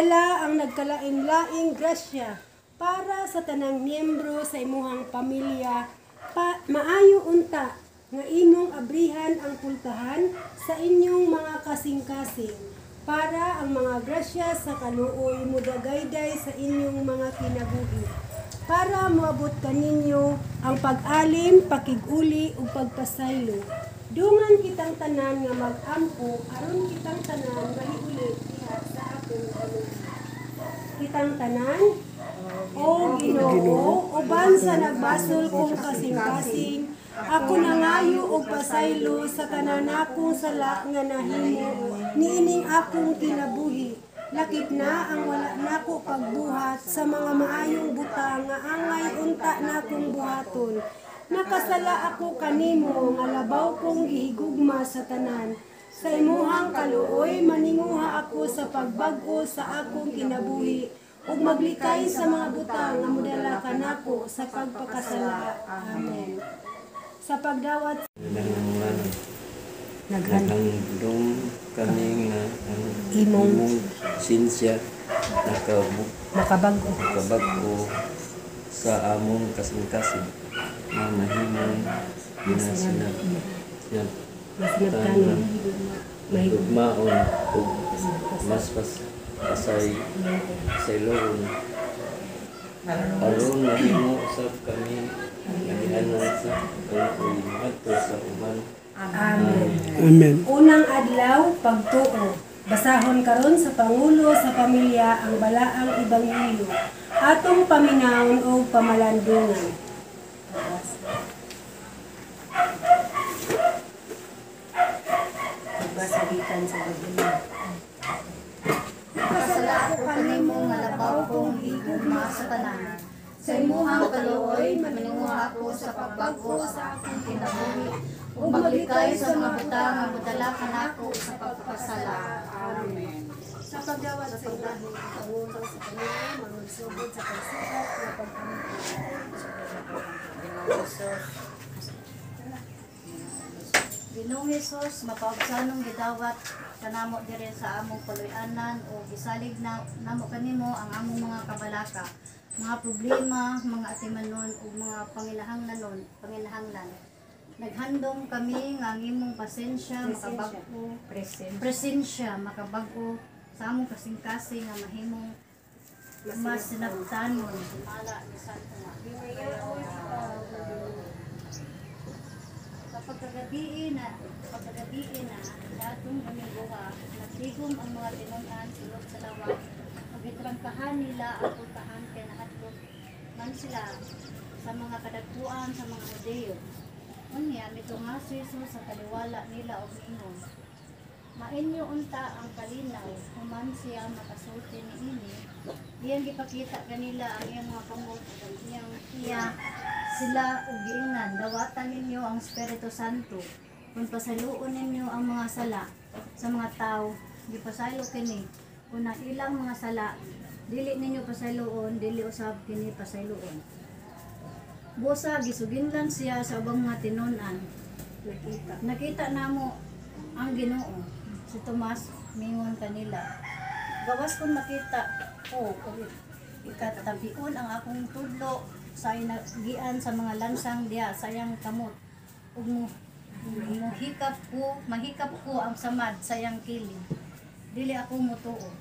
Dala ang nagkalain-laing grasya para sa tanang miyembro sa imuhang pamilya. Maayo unta nga imong abrihan ang pultahan sa inyong mga kasing-kasing para ang mga grasya sa kaluoy mudagayday sa inyong mga kinabuhi. Para moabot kaninyo ang pag-alim, pakig-uli ug pagpasaylo. Dungan kitang tanan nga mag-ampo aron kitang tanan mahiulit diha sa akong kaluoy. Kitang tanan o Ginoo, uban sa nagbasol kong kasing-kasing, ako nangayo og pasaylo sa tanan akong sala nga nahimo niining akong kinabuhi. Lakip na ang wala nako pagbuhat sa mga maayong butang nga angay unta nakong buhaton. Nakasala ako kanimo nga labaw kong gihigugma sa tanan. Sa imuhang kaluoy maninguha ako sa pagbag-o sa akong kinabuhi ug maglikay sa mga butang nga modala kanako sa pagpakasala. Amen. Sa pagdawat naghandom kami nga ang imong sinsya makabag-o sa among kasing-kasing na mahimong ginasinag tanan mahigugmaon ug mas pasayloon aron mahimo usab kami nagihanan sa kaluoy ngadto sa uban. Amen. Amen. Unang adlaw, pagtuo. Basahon karon sa Pangulo sa Pamilya ang balaang ebanghelyo. Atong paminawon o pamalandungan. Basagitan sa Biblia. Nakasala ko kanimo nga labaw kong higugma sa tanan. Sa imuhang kaluoy maninguha ako sa pagbago sa akong kinabuhi ug maglikay sa mga butang nga modala kanako sa pagpasala. Amen. Sa pagdawat sa ilahi, Pangulo sa Pamilya, magsugod sa pagsikat na Ginoong Hesus, mapaubsanong gidawat kanamo dire sa among kaluy-anan o gisalig na namo kanimo ang among mga kabalaka, mga problema, mga atimanon o mga pangilahanglan. Naghandom kami nga ang imong pasensya makabag-o, presensya makabag-o sa among kasing-kasing nga mahimong mas sinabtanon. Ala ni Santo nga. Pagkagabi na datong Domingoha, nagtigom ang mga tinunan sulod sa lawak. Magitrangkahan nila ang pultahan kay nahatlog man sila sa mga kadagpuan sa mga Hudeo. Unya nito nga si Jesus sa kaliwala nila og ingon. Mainyo unta ang kalinaw, human siya makasulti niini. Iyang gipakita kanila ang iyang mga kamot ug iya sila ug giingnan dawatan ninyo ang Espiritu Santo. Kung pasaluon ninyo ang mga sala sa mga tao, gipasaylo kini. Kung ang ilang mga sala, dili ninyo pasayloon, dili usab kini pasayloon. Busa gisuginlan siya sa ubang mga tinunan. Nakita namo ang Ginoo. Si Tomas mingon kanila, gawas kung makita ko ikatabion ang akong tudlo sa inagian sa mga lansang diya sayang kamot ug mahikap ko ang samad sayang kilid. Dili ako mutuo.